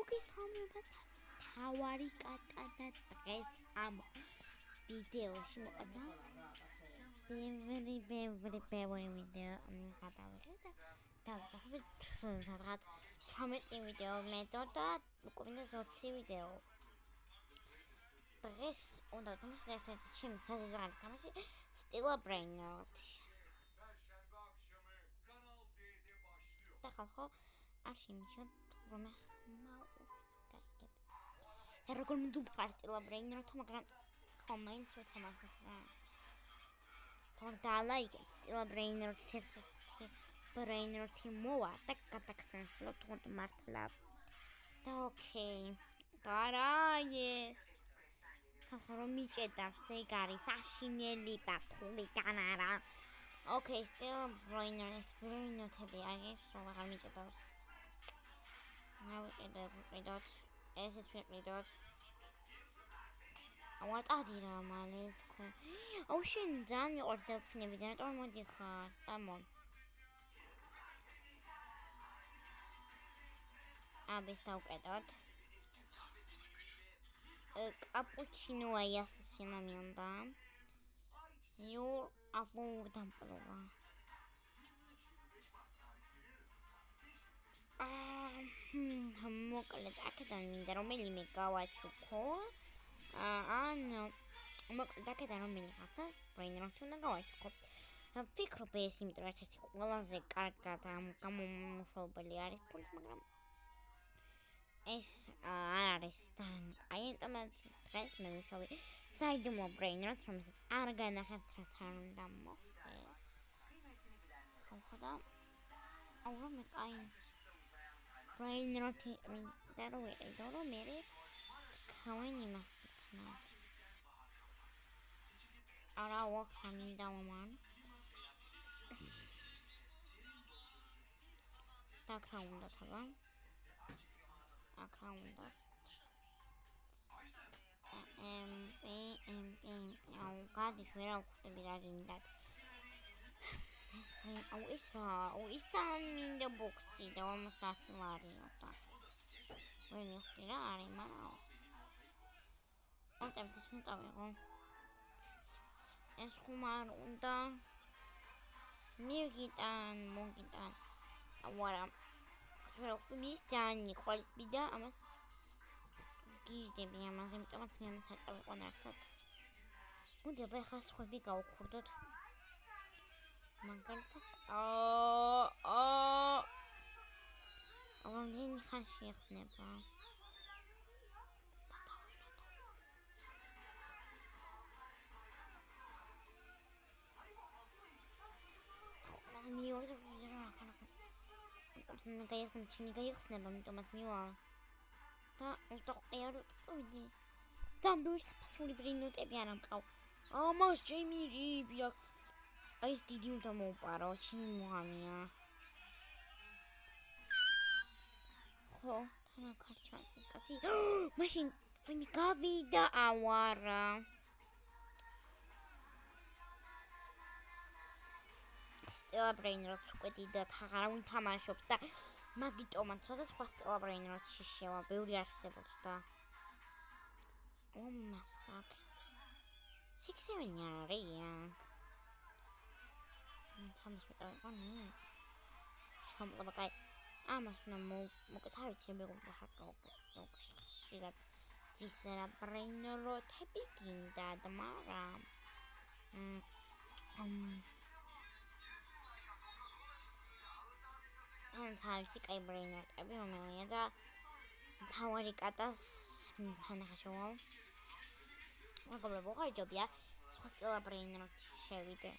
მოგესალმებათ თავარი კატა და დღეს ამ ვიდეოში მოყვება ბევრი ვიდეო გადავიღეთ და რაღაც 18 ვიდეო მეტოდ და უკვე 20 ვიდეო დღეს უნდა თამაშოთ ერთ-ერთი ჩემი საზღარი თამაში Stella Brainrot და ხალხო არ შემიჩნევთ რომ მაუს გაიგებთ და როგორ მიდუხარ Stella Brainrot მაგრამ კომენტს ვთამაშობთ რა თორდა ლაიქეთ Stella Brainrot სერცი Brainrot-ი მოვა და გადაგხსენსლოთ თუნდ მართლა და ოკეი გარაიეს ხალხო რომ მიჭედავს ეგ არის აშინელი ბათუმიდან არა ოკეი Stella Brainrot-ის ბრეინოთები აგებს რომ აღარ მიჭედავს ვიყიდოთ ესეც ვიყიდოთ ავატადი რა მალე თქვენ აუ შენ ძალიან მიყვარს დელფინები და რატომ მოდიხარ წამონ აბეს დავკეტოთ კაპუჩინო აი ასასინო მინდა იურ აფუდამპლოვა მოკლედ აქედან მინდა რომელიმე გავაჩუქო ან მოკლედ აქედან რომელიღაცა Brainrot-ი უნდა გავაჩუქო ვფიქრობ ეს იმიტომ რომ ერთ-ერთი ყველაზე კარგად გამომუშავებელი არის ფულის მაგრამ ეს არ არის აი ამიტომაც დღეს მე ვიშოვი საიდუმლო Brainrot რომელსაც არ განახებთ რაც არ უნდა მოხდეს ხალხო და აუ რომ მე აი Brainrot-ი მინდა რომ ვიყიდო რომ მე თქვენ იმას გქნათ არა ვახა მინდა მომან და რა უნდა თვა აქა უნდა აუ გადით ვერა ვხვდები რა გინდათ ეს აუ ის რა აუ ის ძალიან მინდა ბოქსი და 50 ლარიო და ვერ მივხვდი რა არის მაგრამ ონტემ ეს უნდა ვიღო ეს ხუმარ უნდა მოგიტან აუ არა მის ძალიან იყვარს ბიდა ამას გიჟდები ამას იმიტომაც მე ამას არ წავიყვან არსად მოდი აბა ხა სხვები გავუქურდოთ მაგალითად რამდენი ხანში ეხსნება მიორზე ვიზერა ახლა მე გაიხსნა ჩემი გაიხსნება ამიტომაც მივა და უსტოყიარო წვიდი დამბლუის საფასური ბრინოტები არ ამყავ ამას ჩემი რიბი აქ აი ეს დიდი უნდა მოუპარო ჩემი მოამია ხო თან კარჩას ეს კაცი მაშინ ვიმი გავიდა ავარა Stella Brainrot უკვე დიდად აღარავინ თამაშობს და მაგიტომაც რა და სხვა Stella Brainrot-ში შევა ბევრი არსებობს და მასაკ 6-7 არ არის თამაშ მეწავე მე შამყობა კაი ამას უნდა მოკეთ არ ვიცი მეგობრებო ხშირად ვიზერა Brainrot-ები გინდა და მაგრამ თავისი კაი Brainrot-ები რომელია და თავარი კატას თან ახაშოვა მეგობრებო ხარ ჯობია სხვა Stella Brainrot-ში შევიდე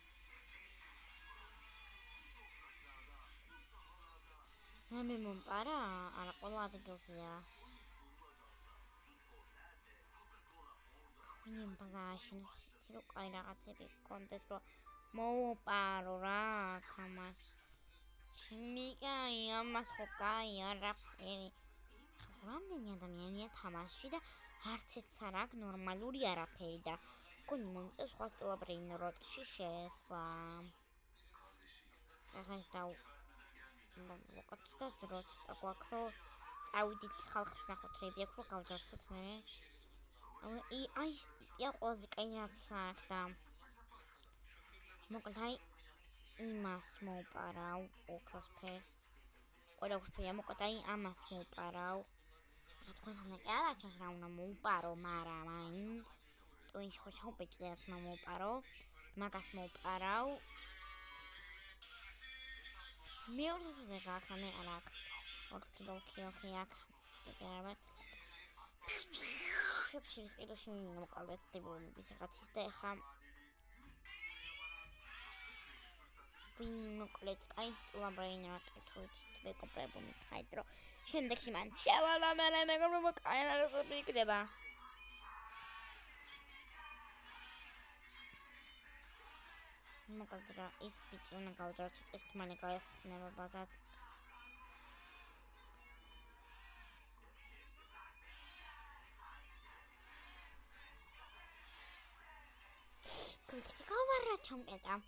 მე მომპარა არა ყველა ადგილზეა ვინმე ბაზარში ნუსით რო კაი რაღაცები კონდეს რომ მოუპარო რა ამას ჩემი კაი ამას ხო კაი არაფერი რამდენი ადამიანია თამაში და არც ერთს არ აქვს ნორმალური არაფერი და გონი მომწევს სხვა Stella Brainrot-ში შესვლა ახლა ეს და ვაკეთდა დროც და გვაქვს რომ წავიდით ხალხს ვნახოთ რები აქვს რომ გავდარსოთ მე. აი ეს ტიპია ყველაზე კაი რაც აქვს და მოკლედ აი იმას მოვპარავ ოქროს ფერს. ყველა ოქროსფერია მოკლედ აი ამას მოვპარავ. თქვენთან კი არ აჩვენს რა უნდა მოვპარო, მაგრამ მაინც ტვინში ხო ჩავბეჭდი რაც უნდა მოვპარო. მაგას მოვპარავ. მეორე თვეზე გახსნე არა აქ. ოკეი აქ. სპეერაბა. შეფშილის ყიდოში მოვყავდეთ დებულების რაღაცის და ეხა მოკლედ კაი სტილა ბრეინროტი თუ იცით ვეკოპრებო მითხარით რომ შემდეგში მან შევალა მე მეგობრებო კაი რა იქნება მოკლედ რა ის ბიჭი უნდა გავდაროთ ეს თმანი გაიხსნება ბაზარს კრიკი გავარა ჩამკეტა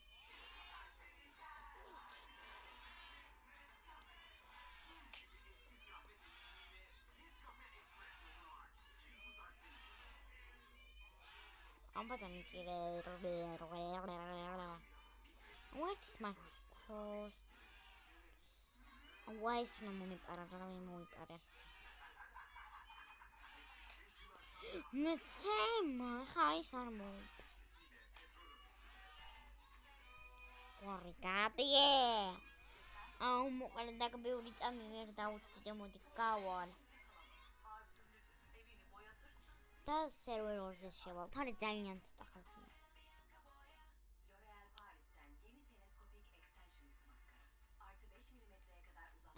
ამბადანი წირე Where's my cross? Why is no მომიპარა რა მომიპარა? მეცემა ხა ის არ მო. გორიგადიე. აუ მოყალე დაგბეული წამი ვერ დაუწდი და მოდი გავალ. და სერვერზე შევალ. თან ძალიან ცოტა ხალხია.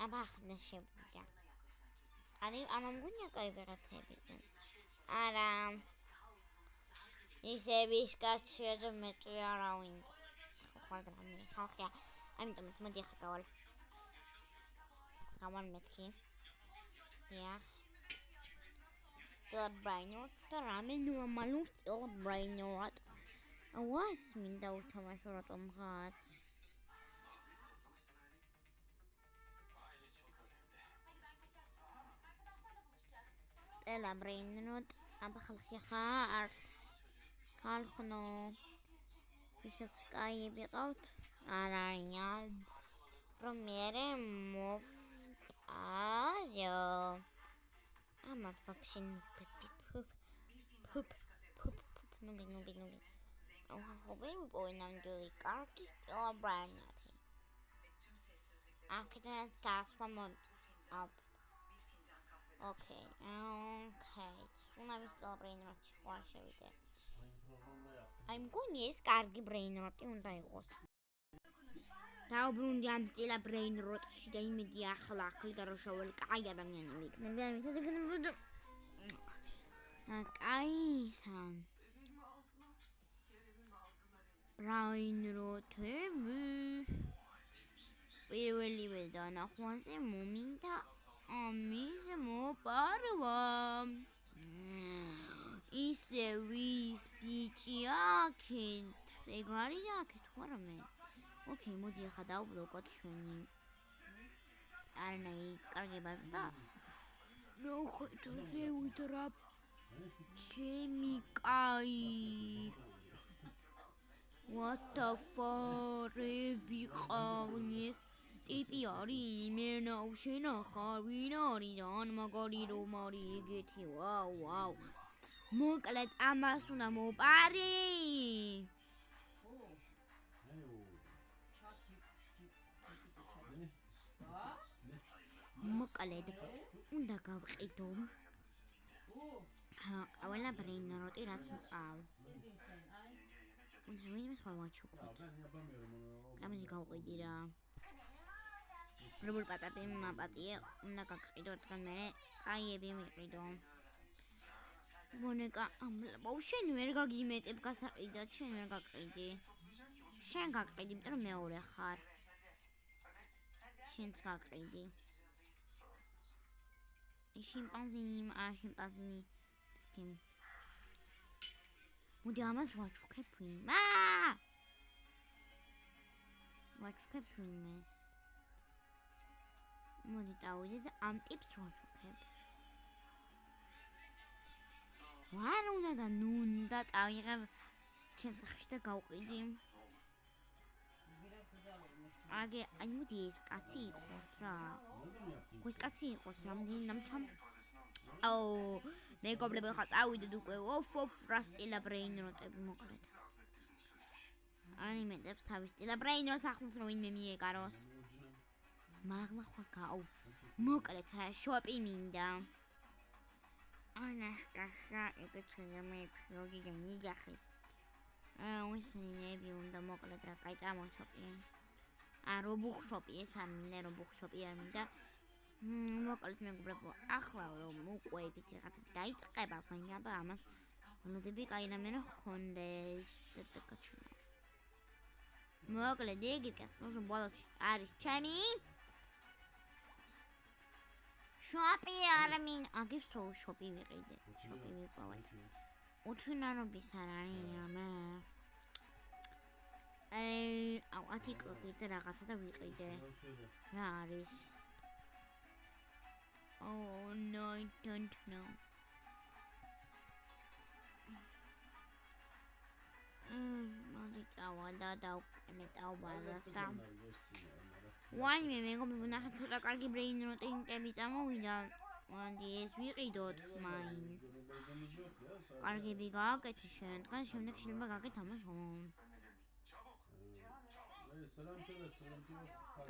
აბახნა შევიდა. არ მომგონია კაი ვერათები. არა. ისე ვისკაცია და მეტყვი არა ვინდა. ხალხი ხალხია. ამიტომ მოდი ახლა გავალ. გავალ მეთქი. დიახ. Brainrot და რამე ნორმალურ სტილ brainrot. What's მინდა უთამაშო რატომ ხარ? სტელა brainrot აბა ხალხი ხარ? ხალხნო ვისაც კაი ვიყავთ? არ არიან. რომ მე მოვ აიო ამათ вообще пуп ნუბი აუ ვერ მოვინამდვილი კარგი სტილა ბრაინათი აქედან გასვლა ოკეი სუნამი სტილა ბრაინათი ხوار შევიდე აი მგონი ეს კარგი ბრაინროტი უნდა იყოს დაუბრუნდი ამ სტილა ბრეინროტში და იმედი ახლა გარშაველი კაი ადამიანები იქნება კაი ბრეინროტები პირველივე დანახვაზე მომინდა ამის მოპარვა ისე ვის ბიჭი აქეთ ეგ არის აქეთ ვარამე ოკეი, მოდი ახლა დავბლოკოთ ჩვენი არნაი კარგებას და ნახეთ ზევით რა ჩემი კაი What the fuck ვიყავნეს ტიპი არის იმენა უშენახარ ვინ არის ან მაგარი რომ არის ეგეთი ვაუ მოკლედ ამას უნდა მოპარი მოკლედ უნდა გავყიდო ყველა ბრეინროტი რაც მყავს უნდა ვინმე სხვა ვაჩუქოთ კამენი გავყიდი რა პრობლემ პატაპი მაპატიე უნდა გავყიდო თან მე კაიები მიყიდო მონეკა ამბლაბო შენ ვერ გაგიმეტებ გასაყიდად შენ ვერ გaqიდი შენ გaqიდი იმიტომ რომ მეორე ხარ შენც გaqიდი შიმპანზინი მოდი ამას ვაჩუქებ ვინმეს მოდი წავიდე და ამ ტიპს ვაჩუქებ. ვარ უნდა და ნუნდა წავიღებ ჩემ სახში და გავყიდი. აი მოდი ეს კაცი იყოს რა. ეს კაცი იყოს რამდენიმ აუ მეგობრებო ხა წავიდეთ უკვე ოფ რა სტილა ბრეინ როტები მოკლედ. ანიმენტებს თავის სტილა ბრეინ როტს ახლოს რომ ვინმე მიეკაროს. მაღლა ხვა გაუ მოკლედ რა შოპი მინდა. ანასტასია ეკეთება მე ფიოგი და ნიჯახი. ისინი უნდა მოკლედ რა კაი წამოშოპი. რობუხ შოპი ეს არ მინდა რობუხ შოპი არ მინდა. მოკლედ მეგობრებო ახლა რომ უკვე ეგეთი რაღაცები დაიწყება მაგრამ ამას მონოდები კაი რამე რა ჰქონდეს და კაჩუნა. მოკლედ იგი კაცო ბოლოში არის ჩემი შოპი არ მინდა აგებს შოპი ვიყიდე შოპი ვიპოვეთ უჩინარობის არ არის რამე აუ ათიკი და რაღაცა და ვიყიდე რა არის Oh no, I don't know. მოდი წავადა და უკენე ტავბაზას და ვაიმე მეგობრებო ნახეთ ცოტა კარგი ბრეინ როტინგები წამოვიდა. მოდი ეს ვიყიდოთ მაინც. კარგები გააკეთე შენ, დგან შემდეგ შეიძლება გაკეთამაშო.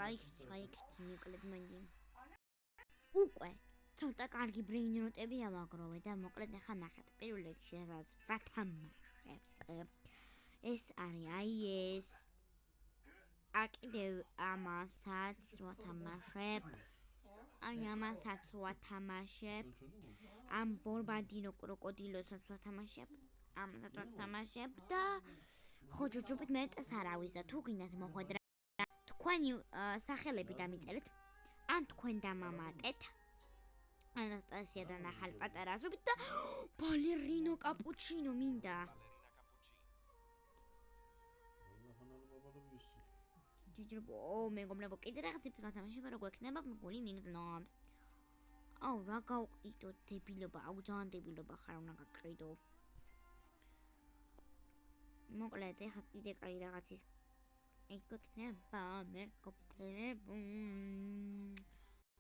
გაიქცი მოკლედ მოდი. უკვე ცოტა კარგი ბრეინ როტები ავაგროვე და მოკლედ ახლა ნახეთ პირველ რიგში რასაც ვათამაშებ ეს არის აი ეს აკიდევ ამასაც ვათამაშებ აი ამასაც ვათამაშებ ამ ბორბადინო კროკოდილოსაც ვათამაშებ ამასაც ვათამაშებ და ხო ჯობებით მეტს არავის და თუ გინდათ მოხვედრა თქვენი სახელები დამიწერეთ ან თქვენ დამამატეთ ანასტასია და ნახალი პატარა ასობით და ბალერინო კაპუჩინო მინდა ჯიჯრბო მეგობრებო კიდე რაღაცებს გათამაშება როგორ ექნება გული მიგზნობს აუ რა გავყიდო დებილობა აუ ძალიან დებილობა ხარ უნდა გაკიდო მოკლედ ეხა კიდე კაი რაღაცის ეგ გქნება მეგობრებო